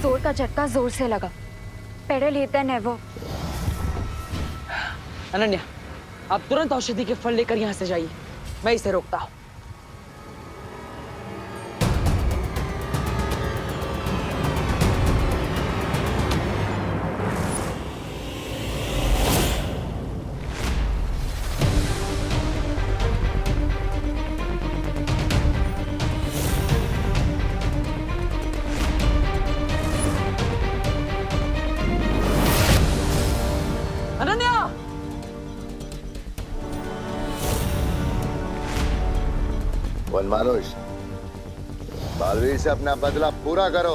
जोर का झटका जोर से लगा। पेडल लेता नेवो। अनन्या, आप तुरंत औषधि के फल लेकर यहाँ से जाइए, मैं इसे रोकता हूँ। अनन्या! वनमानुष, बालवीर से अपना बदला पूरा करो।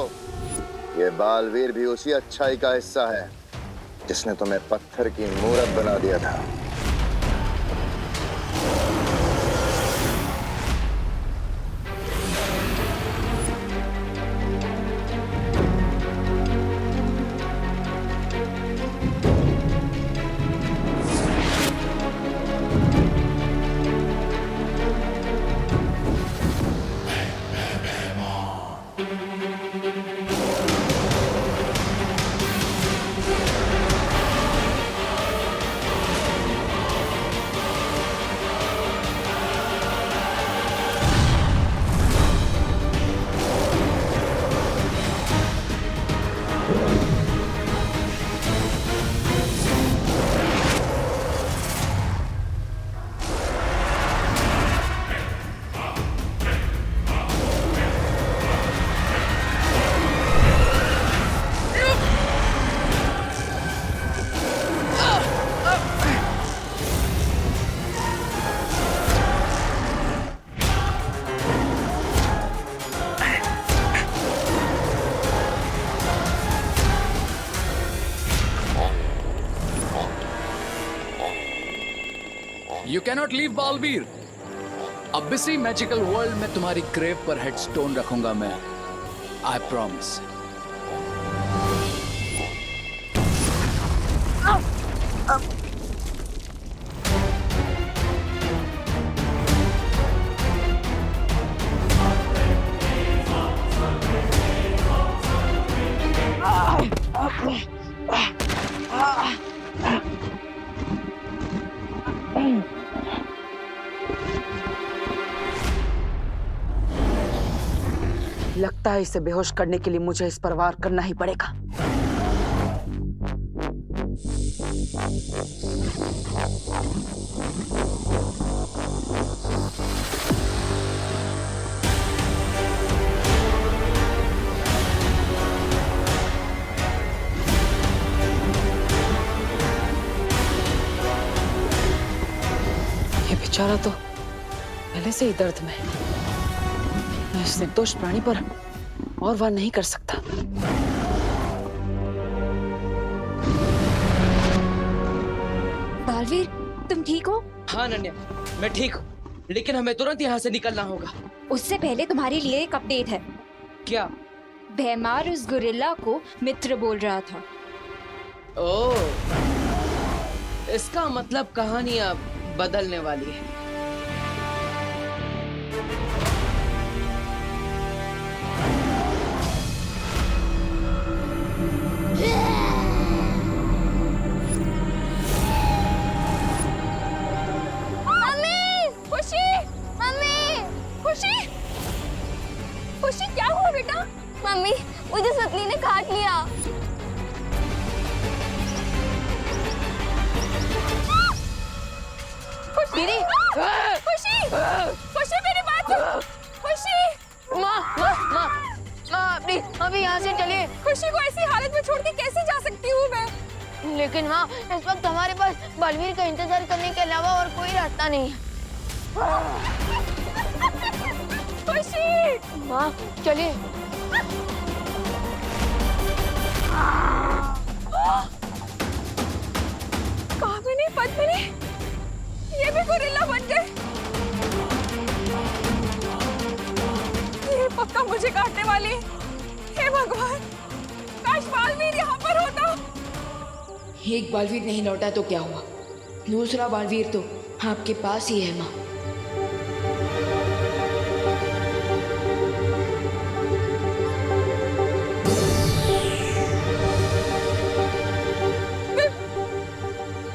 ये बालवीर भी उसी अच्छाई का हिस्सा है जिसने तुम्हें पत्थर की मूरत बना दिया था। You cannot leave Baalveer. अबिसी मैजिकल वर्ल्ड में तुम्हारी ग्रेव पर हेडस्टोन रखूंगा मैं। I promise। लगता है इसे बेहोश करने के लिए मुझे इस पर वार करना ही पड़ेगा। ये बेचारा तो पहले से ही दर्द में है। मैं इस निर्दोष प्राणी पर और वार नहीं कर सकता। बालवीर, तुम ठीक हो? हाँ अनन्या, मैं ठीक हूँ, लेकिन हमें तुरंत यहाँ से निकलना होगा। उससे पहले तुम्हारे लिए एक अपडेट है। क्या? भैमार उस गुरिल्ला को मित्र बोल रहा था। ओह, इसका मतलब कहानी अब बदलने वाली है। खुशी, क्या हुआ बेटा? मम्मी, मुझे सतली ने काट लिया। दीदी, खुशी, खुशी मेरी बात सुन। खुशी, माँ, प्लीज अभी यहाँ से चलिए। खुशी को ऐसी हालत में छोड़ के कैसे जा सकती हूँ मैं? लेकिन माँ, इस वक्त हमारे पास बालवीर का इंतजार करने के अलावा और कोई रास्ता नहीं है। खुशी, माँ चलिए। कामिनी, पद्मिनी, ये भी गोरिल्ला बन गए। ये पक्का मुझे काटने वाली है। हे भगवान, काश बालवीर यहाँ पर होता। एक बालवीर नहीं लौटा तो क्या हुआ, दूसरा बालवीर तो आपके पास ही है माँ।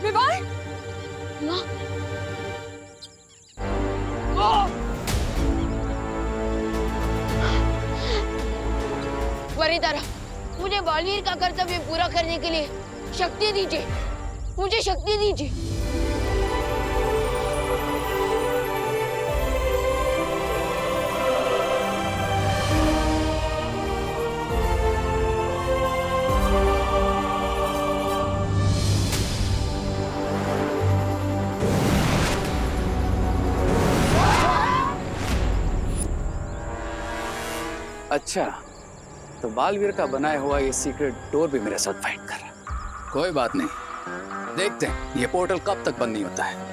विवाह, माँ वरितारा, मुझे बालवीर का कर्तव्य पूरा करने के लिए शक्ति दीजिए, मुझे शक्ति दीजिए। अच्छा, तो बालवीर का बनाया हुआ ये सीक्रेट डोर भी मेरे साथ फाइट कर रहा है। कोई बात नहीं, देखते हैं ये पोर्टल कब तक बंद नहीं होता है।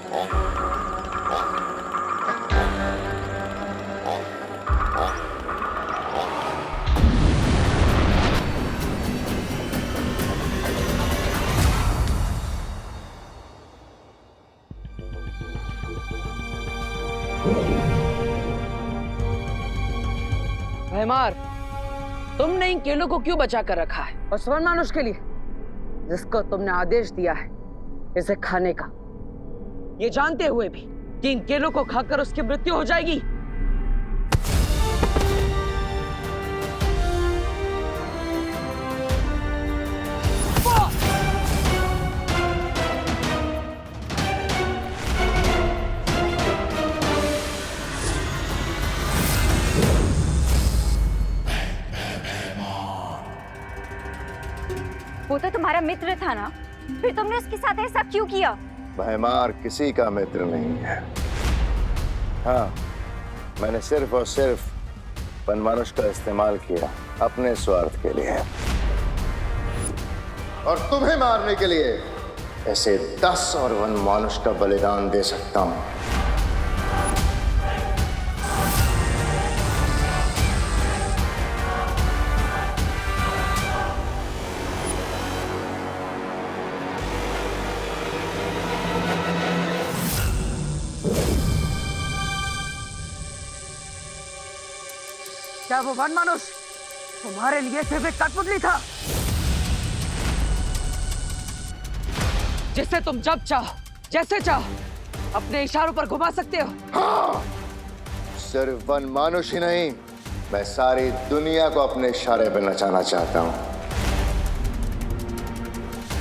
भैमार, तुमने इन केलों को क्यों बचा कर रखा है? और स्वर्ण मानुष के लिए जिसको तुमने आदेश दिया है इसे खाने का, ये जानते हुए भी कि इन केलों को खाकर उसकी मृत्यु हो जाएगी। वो तो तुम्हारा मित्र था ना, फिर तुमने उसके साथ ऐसा क्यों किया? भयमार किसी का मित्र नहीं है। हाँ, मैंने सिर्फ और सिर्फ वनमानुष का इस्तेमाल किया अपने स्वार्थ के लिए, और तुम्हें मारने के लिए ऐसे 10 और वनमानुष का बलिदान दे सकता हूं। क्या वो वनमानुष तुम्हारे लिए सिर्फ एक कठपुतली था जिससे तुम जब चाहो जैसे चाहो अपने इशारों पर घुमा सकते हो? हाँ, सिर्फ वनमानुष ही नहीं, मैं सारी दुनिया को अपने इशारे पे नचाना चाहता हूं।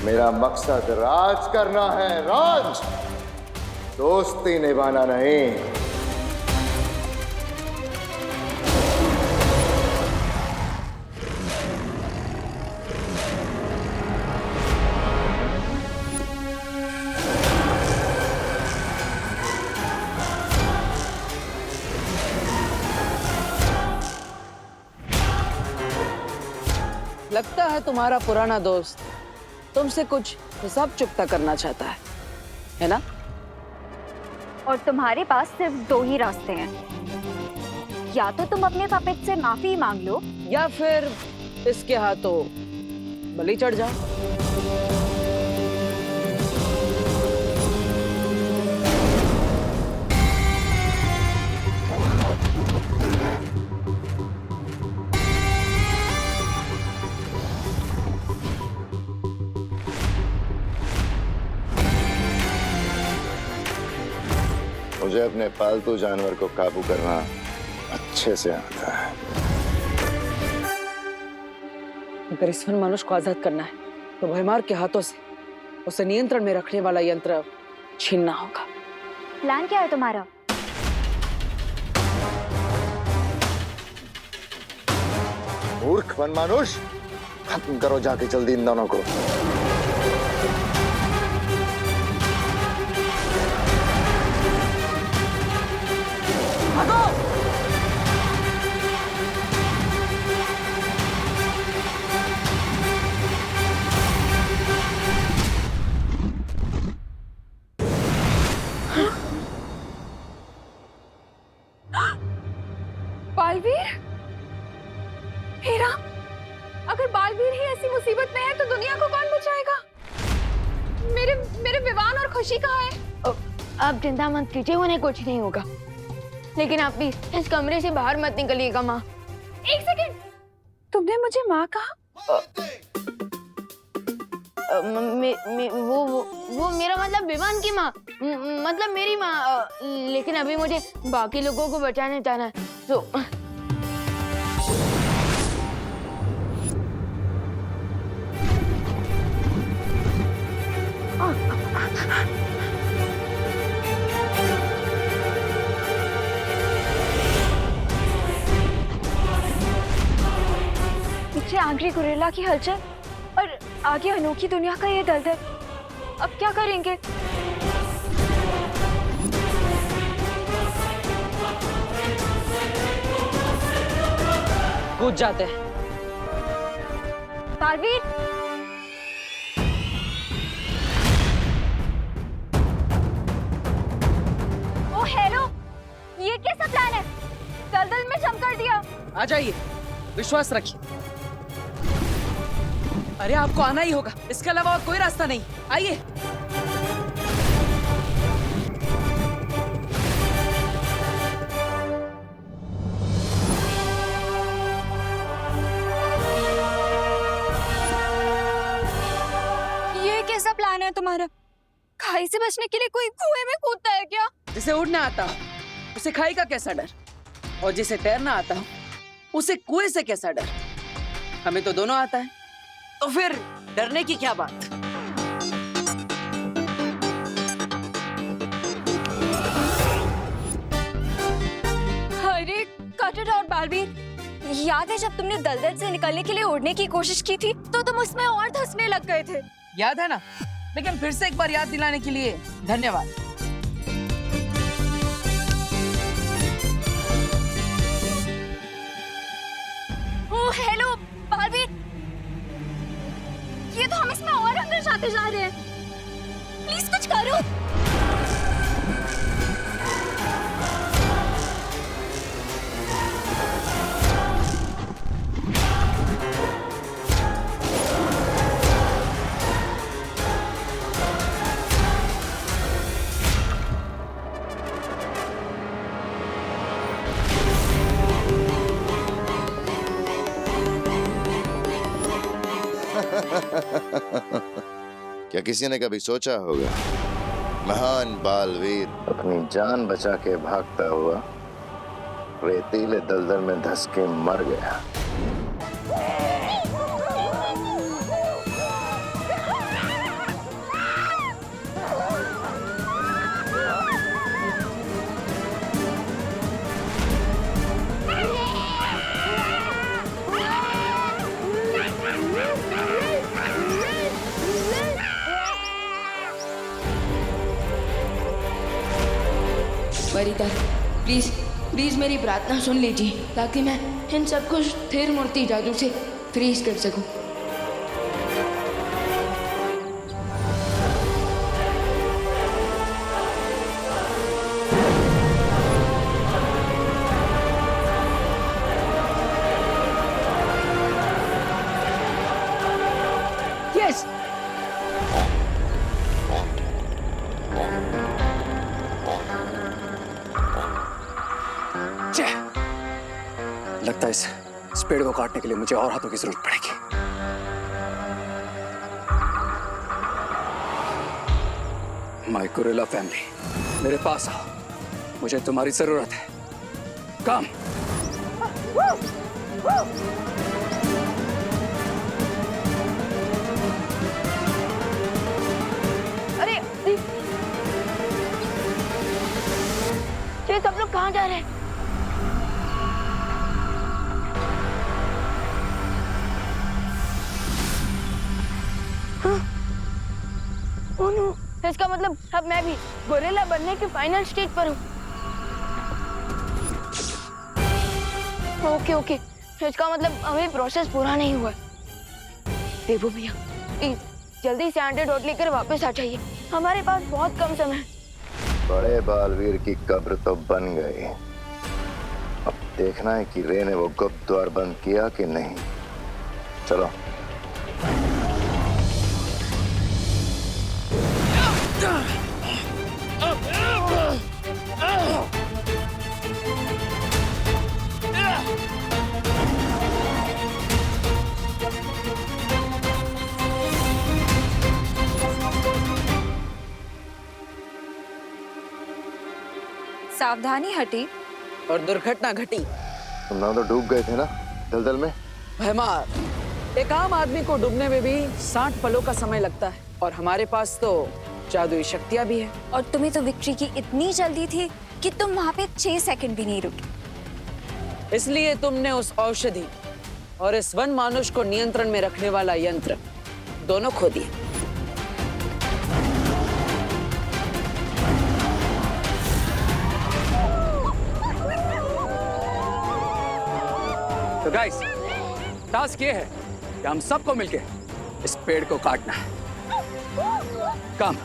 मेरा मकसद राज करना है, राज, दोस्ती निभाना नहीं। लगता है तुम्हारा पुराना दोस्त तुमसे कुछ हिसाब चुकता करना चाहता है ना? और तुम्हारे पास सिर्फ 2 ही रास्ते हैं, या तो तुम अपने पापित से माफी मांग लो, या फिर इसके हाथों बलि चढ़ जाओ। मुझे अपने पालतू जानवर को काबू करना अच्छे से आता है। अगर इस वनमानुष को आजाद करना है तो भयमार के हाथों से उसे नियंत्रण में रखने वाला यंत्र छीनना होगा। प्लान क्या है तुम्हारा? मूर्ख वनमानुष, खत्म करो जाके जल्दी इन दोनों को। बालवीर, हे राम, अगर बालवीर ही ऐसी मुसीबत में है तो दुनिया को कौन बचाएगा? मेरे मेरे विवान और खुशी कहाँ है? आप चिंता मत कीजिए, उन्हें कुछ नहीं होगा। लेकिन आप भी इस कमरे से बाहर मत निकलिएगा माँ। एक सेकंड, तुमने मुझे माँ कहा? वो मेरा मतलब विवान की माँ, मतलब मेरी माँ। लेकिन अभी मुझे बाकी लोगों को बचाने जाना है, तो पीछे आंग्री गुरिल्ला की हलचल और आगे अनोखी दुनिया का ये दलदल। अब क्या करेंगे? कूद जाते हैं। बालवीर, ओ हेलो, ये कैसा प्लान है? दलदल में जम कर दिया। आ जाइए, विश्वास रखिए। अरे आपको आना ही होगा, इसके अलावा और कोई रास्ता नहीं। आइए। ये कैसा प्लान है तुम्हारा? खाई से बचने के लिए कोई कुएं में कूदता है क्या? जिसे उड़ना आता हो उसे खाई का कैसा डर, और जिसे तैरना आता हो उसे कुएं से कैसा डर। हमें तो दोनों आता है, तो फिर डरने की क्या बात। अरे कट इट आउट बालवीर, याद है जब तुमने दलदल से निकलने के लिए उड़ने की कोशिश की थी तो तुम उसमें और धंसने लग गए थे। याद है ना? लेकिन फिर से एक बार याद दिलाने के लिए धन्यवाद। ओ हेलो बालवीर, ये तो हम इसमें और अंदर जाते जा रहे हैं। प्लीज कुछ करो। क्या किसी ने कभी सोचा होगा महान बालवीर अपनी जान बचा के भागता हुआ रेतीले दलदल में धंस के मर गया। वरिता, प्लीज प्लीज मेरी प्रार्थना सुन लीजिए ताकि मैं इन सबको स्थिर मूर्ति जादू से फ्रीज कर सकूं। यस, लगता है इस पेड़ को काटने के लिए मुझे और हाथों की जरूरत पड़ेगी। माय गुरिल्ला फैमिली, मेरे पास आओ, मुझे तुम्हारी जरूरत है। कम। अरे ये सब लोग कहाँ जा रहे हैं? ओह नो, इसका मतलब अब मैं भी गोरिल्ला बनने के फाइनल स्टेज पर हूँ। ओके ओके, इसका मतलब अभी प्रोसेस पूरा नहीं हुआ। देवो भैया, प्लीज जल्दी से एंटीडोट लेकर वापस आ जाइए, हमारे पास बहुत कम समय है। बड़े बालवीर की कब्र तो बन गई, अब देखना है कि रे ने वो गुप्त द्वार बंद किया कि नहीं। चलो। सावधानी हटी। और दुर्घटना घटी। तुम ना तो डूब गए थे ना दलदल में। भैमार, एक आम आदमी को डूबने में भी 60 पलों का समय लगता है, और हमारे पास तो जादुई शक्तियां भी है। और तुम्हें तो विक्ट्री की इतनी जल्दी थी कि तुम वहां पे 6 सेकंड भी नहीं रुके। इसलिए तुमने उस औषधि और इस वन मानुष को नियंत्रण में रखने वाला यंत्र दोनों खो दिए। तो गाइस, टास्क ये है कि हम सबको मिलके इस पेड़ को काटना है। कम।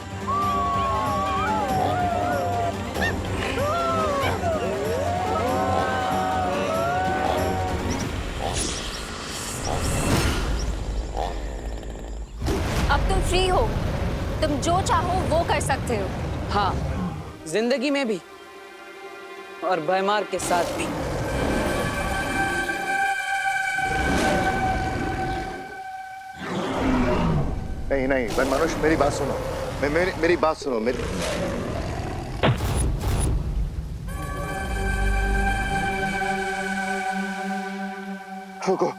अब तुम फ्री हो, तुम जो चाहो वो कर सकते हो। हाँ, जिंदगी में भी और भैमार के साथ भी। नहीं नहीं वन मनुष्य, मेरी बात सुनो। मेरी बात सुनो। रुको,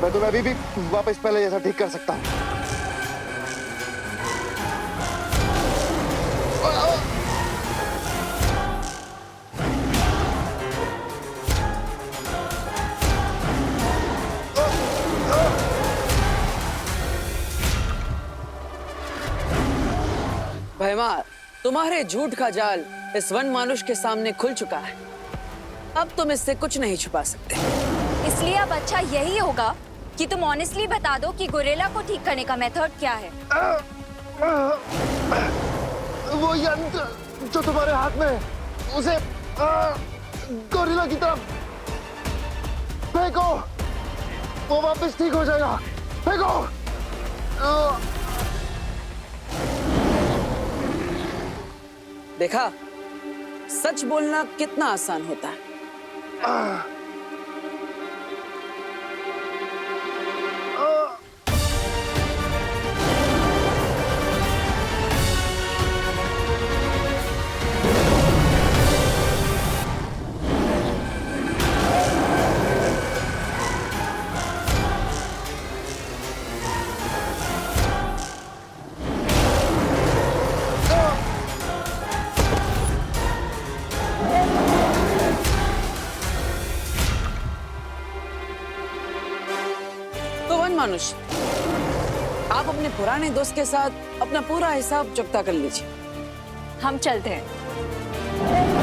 मैं तुम्हें अभी भी वापस पहले जैसा ठीक कर सकता हूँ। भैमार, तुम्हारे झूठ का जाल इस वन मानुष के सामने खुल चुका है। अब तुम इससे कुछ नहीं छुपा सकते। इसलिए अब अच्छा यही होगा कि तुम ऑनेस्टली बता दो कि गोरिल्ला को ठीक करने का मेथड क्या है। वो यंत्र जो तुम्हारे हाथ में है, उसे गोरिल्ला की तरफ फेंको, वो वापस ठीक हो जाएगा। फेंको। देखा, सच बोलना कितना आसान होता है। मानुष, आप अपने पुराने दोस्त के साथ अपना पूरा हिसाब चुकता कर लीजिए। हम चलते हैं।